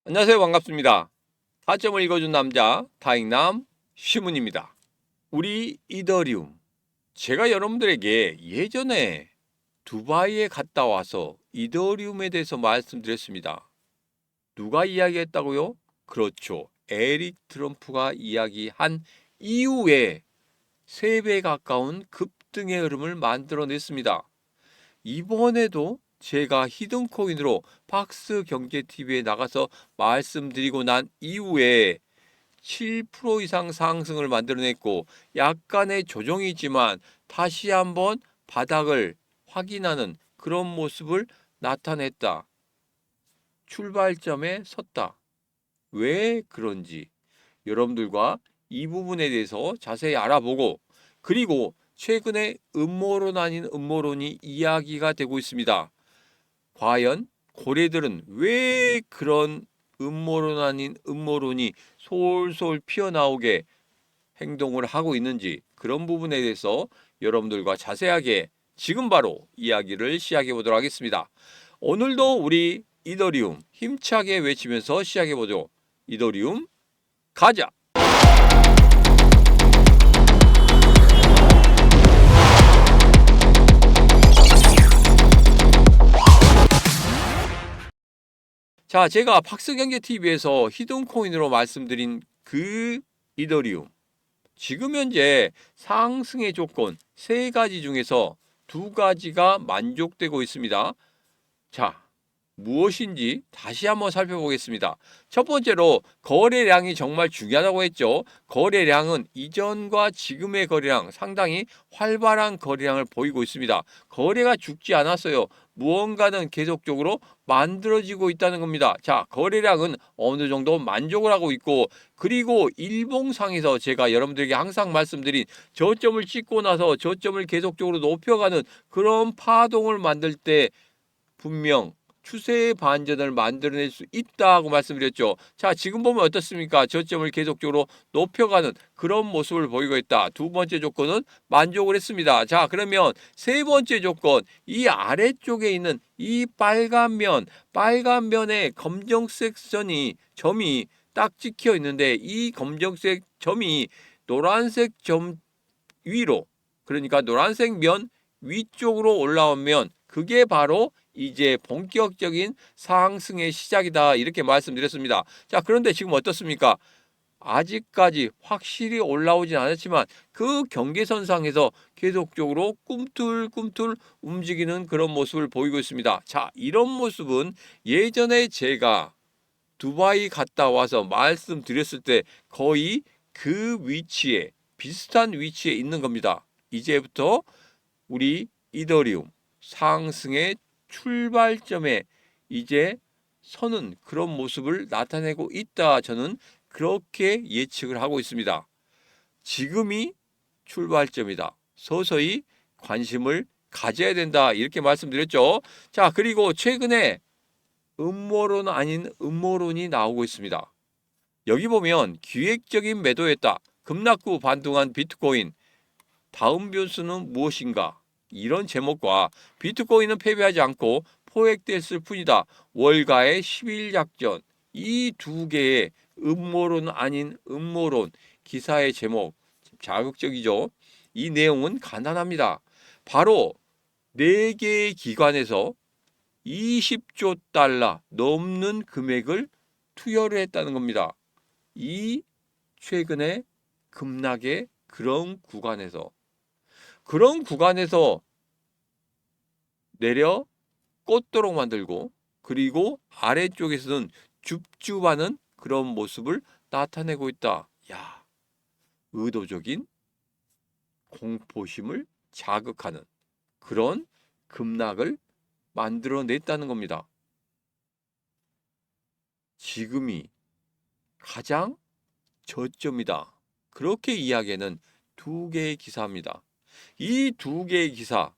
안녕하세요. 반갑습니다. 타점을 읽어준 남자 타익남 시문입니다. 우리 이더리움, 제가 여러분들에게 예전에 두바이에 갔다 와서 이더리움에 대해서 말씀드렸습니다. 누가 이야기했다고요? 그렇죠. 에릭 트럼프가 이야기한 이후에 3배 가까운 급등의 흐름을 만들어냈습니다. 이번에도 제가 히든코인으로 박스경제TV에 나가서 말씀드리고 난 이후에 7% 이상 상승을 만들어냈고 약간의 조정이 있지만 다시 한번 바닥을 확인하는 그런 모습을 나타냈다. 출발점에 섰다. 왜 그런지 여러분들과 이 부분에 대해서 자세히 알아보고, 그리고 최근에 음모론 아닌 음모론이 이야기가 되고 있습니다. 과연 고래들은 왜 그런 음모론 아닌 음모론이 솔솔 피어나오게 행동을 하고 있는지, 그런 부분에 대해서 여러분들과 자세하게 지금 바로 이야기를 시작해 보도록 하겠습니다. 오늘도 우리 이더리움 힘차게 외치면서 시작해 보죠. 이더리움 가자. 자, 제가 박스경제TV에서 히든코인으로 말씀드린 그 이더리움, 지금 현재 상승의 조건 3가지 중에서 2가지가 만족되고 있습니다. 자, 무엇인지 다시 한번 살펴보겠습니다. 첫 번째로 거래량이 정말 중요하다고 했죠. 거래량은 이전과 지금의 거래량 상당히 활발한 거래량을 보이고 있습니다. 거래가 죽지 않았어요. 무언가는 계속적으로 만들어지고 있다는 겁니다. 자, 거래량은 어느 정도 만족을 하고 있고, 그리고 일봉상에서 제가 여러분들에게 항상 말씀드린 저점을 찍고 나서 저점을 계속적으로 높여가는 그런 파동을 만들 때 분명 추세의 반전을 만들어낼 수 있다고 말씀드렸죠. 자, 지금 보면 어떻습니까? 저점을 계속적으로 높여가는 그런 모습을 보이고 있다. 2번째 조건은 만족을 했습니다. 자, 그러면 3번째 조건, 이 아래쪽에 있는 이 빨간 면에 검정색 점이 딱 찍혀 있는데, 이 검정색 점이 노란색 점 위로, 그러니까 노란색 면 위쪽으로 올라오면 그게 바로 이제 본격적인 상승의 시작이다, 이렇게 말씀드렸습니다. 자, 그런데 지금 어떻습니까? 아직까지 확실히 올라오진 않았지만 그 경계선상에서 계속적으로 꿈틀꿈틀 움직이는 그런 모습을 보이고 있습니다. 자, 이런 모습은 예전에 제가 두바이 갔다 와서 말씀드렸을 때 거의 그 위치에, 비슷한 위치에 있는 겁니다. 이제부터 우리 이더리움 상승의 출발점에 이제 서는 그런 모습을 나타내고 있다. 저는 그렇게 예측을 하고 있습니다. 지금이 출발점이다. 서서히 관심을 가져야 된다, 이렇게 말씀드렸죠. 자, 그리고 최근에 음모론 아닌 음모론이 나오고 있습니다. 여기 보면 기획적인 매도했다. 급락 후 반등한 비트코인. 다음 변수는 무엇인가? 이런 제목과 비트코인은 패배하지 않고 포획됐을 뿐이다. 월가의 10일 작전. 이 2개의 음모론 아닌 음모론 기사의 제목 자극적이죠. 이 내용은 간단합니다. 바로 4개의 기관에서 20조 달러 넘는 금액을 투여를 했다는 겁니다. 이 최근에 급락의 그런 구간에서 내려 꽂도록 만들고, 그리고 아래쪽에서는 줍줍하는 그런 모습을 나타내고 있다. 야, 의도적인 공포심을 자극하는 그런 급락을 만들어냈다는 겁니다. 지금이 가장 저점이다. 그렇게 이야기하는 2개의 기사입니다. 이 2개의 기사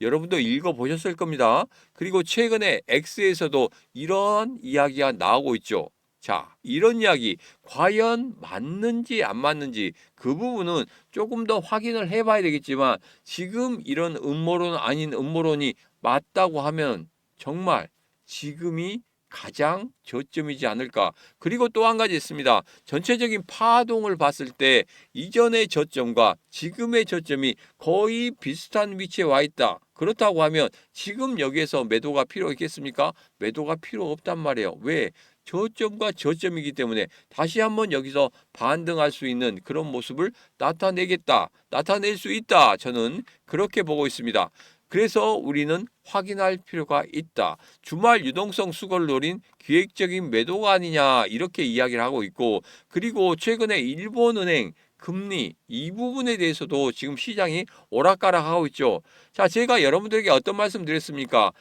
여러분도 읽어보셨을 겁니다. 그리고 최근에 X에서도 이런 이야기가 나오고 있죠. 자, 이런 이야기 과연 맞는지 안 맞는지 그 부분은 조금 더 확인을 해봐야 되겠지만, 지금 이런 음모론 아닌 음모론이 맞다고 하면 정말 지금이 가장 저점이지 않을까. 그리고 또 한 가지 있습니다. 전체적인 파동을 봤을 때 이전의 저점과 지금의 저점이 거의 비슷한 위치에 와 있다. 그렇다고 하면 지금 여기에서 매도가 필요 있겠습니까? 매도가 필요 없단 말이에요. 왜? 저점과 저점이기 때문에 다시 한번 여기서 반등할 수 있는 그런 모습을 나타내겠다. 나타낼 수 있다. 저는 그렇게 보고 있습니다. 그래서 우리는 확인할 필요가 있다. 주말 유동성 수급을 노린 기획적인 매도가 아니냐 이렇게 이야기를 하고 있고, 그리고 최근에 일본은행 금리 이 부분에 대해서도 지금 시장이 오락가락하고 있죠. 자, 제가 여러분들에게 어떤 말씀 드렸습니까?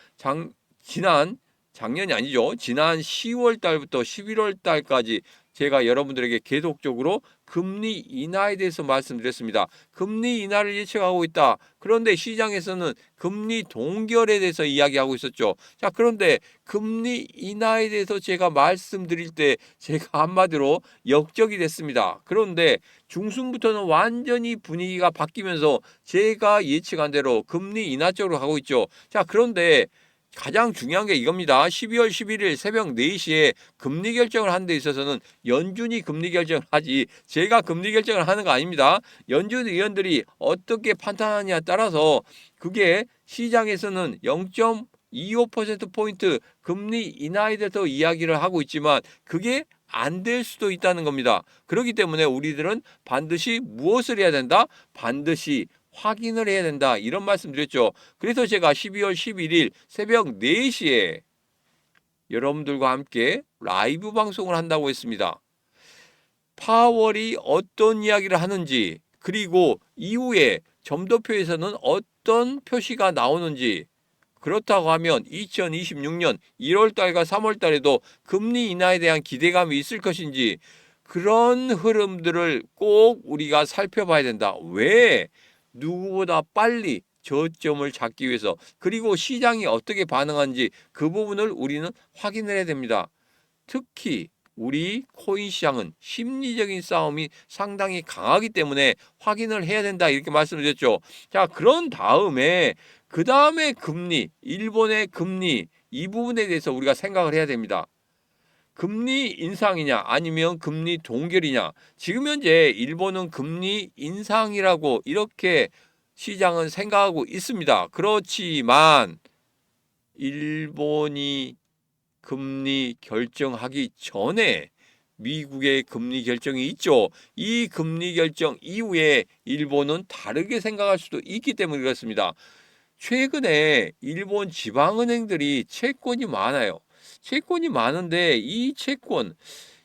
작년이 아니죠. 지난 10월 달부터 11월 달까지 제가 여러분들에게 계속적으로 금리 인하에 대해서 말씀드렸습니다. 금리 인하를 예측하고 있다. 그런데 시장에서는 금리 동결에 대해서 이야기하고 있었죠. 자, 그런데 금리 인하에 대해서 제가 말씀드릴 때 제가 한마디로 역적이 됐습니다. 그런데 중순부터는 완전히 분위기가 바뀌면서 제가 예측한 대로 금리 인하 쪽으로 가고 있죠. 자, 그런데 가장 중요한 게 이겁니다. 12월 11일 새벽 4시에 금리 결정을 하는 데 있어서는 연준이 금리 결정을 하지 제가 금리 결정을 하는 거 아닙니다. 연준 의원들이 어떻게 판단하느냐에 따라서 그게 시장에서는 0.25%포인트 금리 인하에 대해서 이야기를 하고 있지만 그게 안 될 수도 있다는 겁니다. 그렇기 때문에 우리들은 반드시 무엇을 해야 된다? 반드시 확인을 해야 된다. 이런 말씀 드렸죠. 그래서 제가 12월 11일 새벽 4시에 여러분들과 함께 라이브 방송을 한다고 했습니다. 파월이 어떤 이야기를 하는지, 그리고 이후에 점도표에서는 어떤 표시가 나오는지, 그렇다고 하면 2026년 1월 달과 3월 달에도 금리 인하에 대한 기대감이 있을 것인지, 그런 흐름들을 꼭 우리가 살펴봐야 된다. 왜? 누구보다 빨리 저점을 잡기 위해서, 그리고 시장이 어떻게 반응하는지 그 부분을 우리는 확인을 해야 됩니다. 특히 우리 코인 시장은 심리적인 싸움이 상당히 강하기 때문에 확인을 해야 된다 이렇게 말씀드렸죠. 자, 그런 다음에 그 다음에 금리, 일본의 금리 이 부분에 대해서 우리가 생각을 해야 됩니다. 금리 인상이냐 아니면 금리 동결이냐. 지금 현재 일본은 금리 인상이라고 이렇게 시장은 생각하고 있습니다. 그렇지만 일본이 금리 결정하기 전에 미국의 금리 결정이 있죠. 이 금리 결정 이후에 일본은 다르게 생각할 수도 있기 때문에 그렇습니다. 최근에 일본 지방은행들이 채권이 많아요. 채권이 많은데 이 채권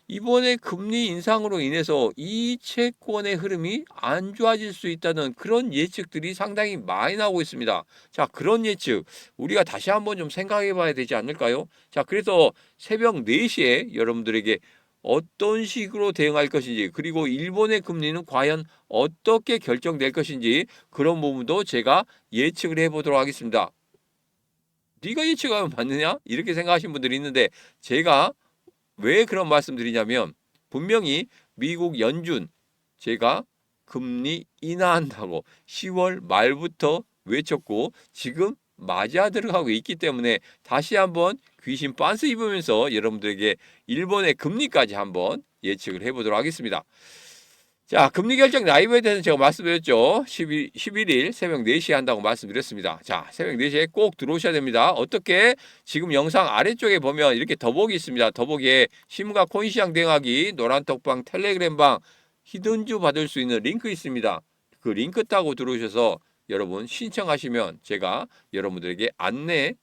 이번에 금리 인상으로 인해서 이 채권의 흐름이 안 좋아질 수 있다는 그런 예측들이 상당히 많이 나오고 있습니다. 자, 그런 예측 우리가 다시 한번 좀 생각해 봐야 되지 않을까요? 자, 그래서 새벽 4시에 여러분들에게 어떤 식으로 대응할 것인지, 그리고 일본의 금리는 과연 어떻게 결정될 것인지 그런 부분도 제가 예측을 해보도록 하겠습니다. 네가 예측하면 맞느냐? 이렇게 생각하시는 분들이 있는데, 제가 왜 그런 말씀 드리냐면 분명히 미국 연준 제가 금리 인하한다고 10월 말부터 외쳤고 지금 맞아 들어가고 있기 때문에 다시 한번 귀신 빤스 입으면서 여러분들에게 일본의 금리까지 한번 예측을 해보도록 하겠습니다. 자, 금리 결정 라이브에 대해서 제가 말씀드렸죠. 11일 새벽 4시에 한다고 말씀드렸습니다. 자, 새벽 4시에 꼭 들어오셔야 됩니다. 어떻게? 지금 영상 아래쪽에 보면 이렇게 더보기 있습니다. 더보기에 신문과 코인시장 대응하기, 노란톡방, 텔레그램방, 히든주 받을 수 있는 링크 있습니다. 그 링크 타고 들어오셔서 여러분 신청하시면 제가 여러분들에게 안내해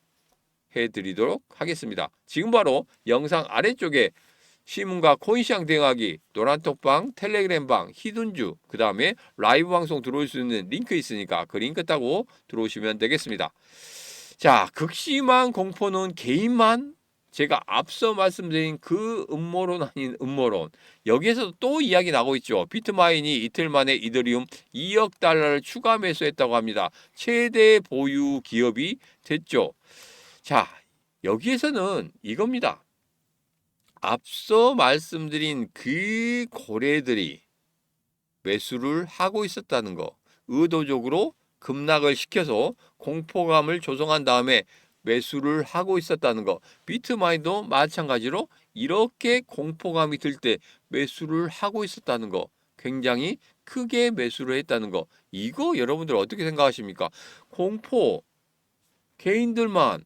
드리도록 하겠습니다. 지금 바로 영상 아래쪽에 신문과 코인시장 대응하기, 노란톡방, 텔레그램방, 히든주, 그 다음에 라이브 방송 들어올 수 있는 링크 있으니까 그 링크 타고 들어오시면 되겠습니다. 자, 극심한 공포는 개인만, 제가 앞서 말씀드린 그 음모론 아닌 음모론, 여기에서 또 이야기 나고 있죠. 비트마인이 이틀 만에 이더리움 2억 달러를 추가 매수했다고 합니다. 최대 보유 기업이 됐죠. 자, 여기에서는 이겁니다. 앞서 말씀드린 그 고래들이 매수를 하고 있었다는 거, 의도적으로 급락을 시켜서 공포감을 조성한 다음에 매수를 하고 있었다는 거. 비트마인도 마찬가지로 이렇게 공포감이 들 때 매수를 하고 있었다는 거. 굉장히 크게 매수를 했다는 거. 이거 여러분들 어떻게 생각하십니까? 공포, 개인들만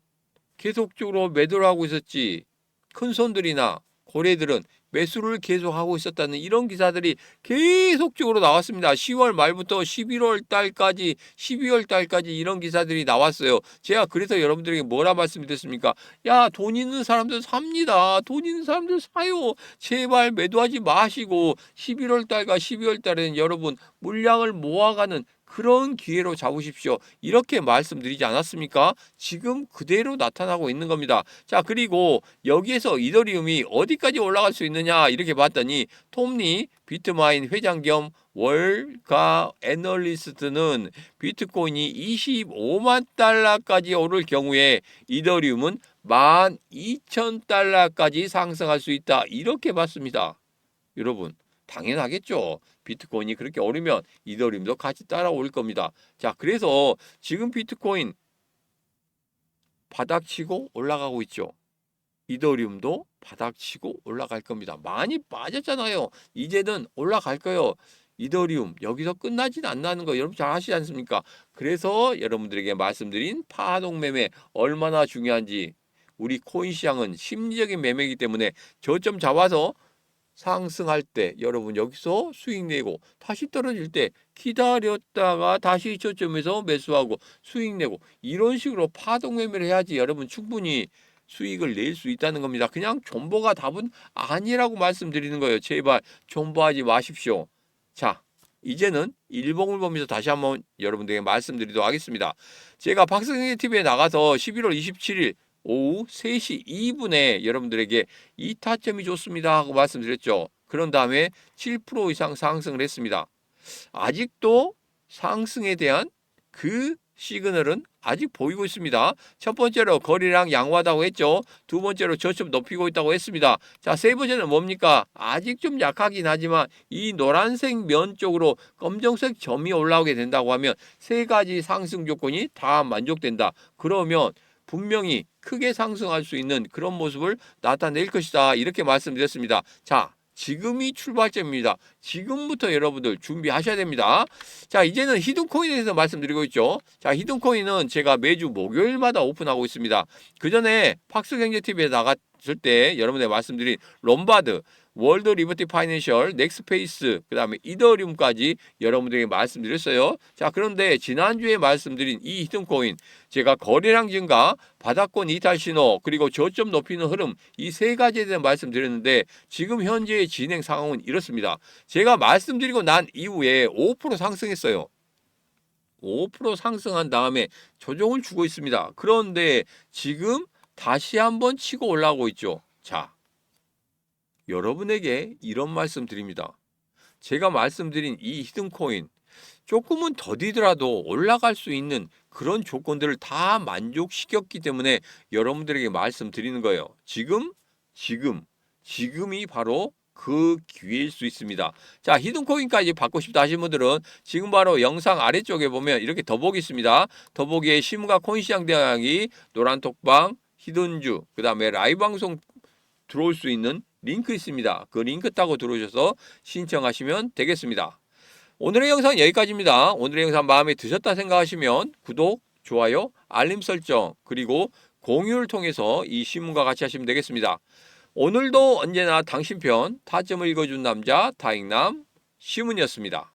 계속적으로 매도를 하고 있었지. 큰 손들이나 고래들은 매수를 계속하고 있었다는 이런 기사들이 계속적으로 나왔습니다. 10월 말부터 11월 달까지, 12월 달까지 이런 기사들이 나왔어요. 제가 그래서 여러분들에게 뭐라 말씀드렸습니까? 야, 돈 있는 사람들 삽니다. 돈 있는 사람들 사요. 제발 매도하지 마시고 11월 달과 12월 달에는 여러분 물량을 모아가는 그런 기회로 잡으십시오. 이렇게 말씀드리지 않았습니까? 지금 그대로 나타나고 있는 겁니다. 자, 그리고 여기에서 이더리움이 어디까지 올라갈 수 있느냐 이렇게 봤더니 톰리 비트마인 회장 겸 월가 애널리스트는 비트코인이 25만 달러까지 오를 경우에 이더리움은 12,000달러까지 상승할 수 있다. 이렇게 봤습니다. 여러분 당연하겠죠. 비트코인이 그렇게 오르면 이더리움도 같이 따라올 겁니다. 자, 그래서 지금 비트코인 바닥치고 올라가고 있죠. 이더리움도 바닥치고 올라갈 겁니다. 많이 빠졌잖아요. 이제는 올라갈 거예요. 이더리움 여기서 끝나진 않는다는 거 여러분 잘 아시지 않습니까? 그래서 여러분들에게 말씀드린 파동 매매 얼마나 중요한지, 우리 코인 시장은 심리적인 매매이기 때문에 저점 잡아서 상승할 때 여러분 여기서 수익 내고 다시 떨어질 때 기다렸다가 다시 저점에서 매수하고 수익 내고 이런 식으로 파동 매매를 해야지 여러분 충분히 수익을 낼 수 있다는 겁니다. 그냥 존버가 답은 아니라고 말씀드리는 거예요. 제발 존버하지 마십시오. 자, 이제는 일봉을 보면서 다시 한번 여러분들에게 말씀드리도록 하겠습니다. 제가 박승희 TV에 나가서 11월 27일 오후 3시 2분에 여러분들에게 이 타점이 좋습니다 하고 말씀드렸죠. 그런 다음에 7% 이상 상승을 했습니다. 아직도 상승에 대한 그 시그널은 아직 보이고 있습니다. 첫 번째로 거래량 양호하다고 했죠. 두 번째로 저점 높이고 있다고 했습니다. 자, 세 번째는 뭡니까? 아직 좀 약하긴 하지만 이 노란색 면 쪽으로 검정색 점이 올라오게 된다고 하면 세 가지 상승 조건이 다 만족된다. 그러면 분명히 크게 상승할 수 있는 그런 모습을 나타낼 것이다. 이렇게 말씀드렸습니다. 자, 지금이 출발점입니다. 지금부터 여러분들 준비하셔야 됩니다. 자, 이제는 히든코인에 대해서 말씀드리고 있죠. 자, 히든코인은 제가 매주 목요일마다 오픈하고 있습니다. 그 전에 팍스경제TV에 나갔을 때 여러분들 말씀드린 롬바드, 월드 리버티 파이낸셜, 넥스페이스, 그 다음에 이더리움까지 여러분들에게 말씀드렸어요. 자, 그런데 지난주에 말씀드린 이 히든코인, 제가 거래량 증가, 바닥권 이탈 신호, 그리고 저점 높이는 흐름, 이 세 가지에 대해 말씀드렸는데 지금 현재의 진행 상황은 이렇습니다. 제가 말씀드리고 난 이후에 5% 상승했어요. 5% 상승한 다음에 조정을 주고 있습니다. 그런데 지금 다시 한번 치고 올라오고 있죠. 자, 여러분에게 이런 말씀 드립니다. 제가 말씀드린 이 히든코인 조금은 더디더라도 올라갈 수 있는 그런 조건들을 다 만족시켰기 때문에 여러분들에게 말씀드리는 거예요. 지금이 바로 그 기회일 수 있습니다. 자, 히든코인까지 받고 싶다 하시는 분들은 지금 바로 영상 아래쪽에 보면 이렇게 더보기 있습니다. 더보기에 시무가 코인시장 대학이 노란톡방, 히든주, 그 다음에 라이브 방송 들어올 수 있는 링크 있습니다. 그 링크 타고 들어오셔서 신청하시면 되겠습니다. 오늘의 영상 여기까지입니다. 오늘의 영상 마음에 드셨다 생각하시면 구독, 좋아요, 알림 설정, 그리고 공유를 통해서 이 신문과 같이 하시면 되겠습니다. 오늘도 언제나 당신 편 타점을 읽어준 남자 다익남 시문이었습니다.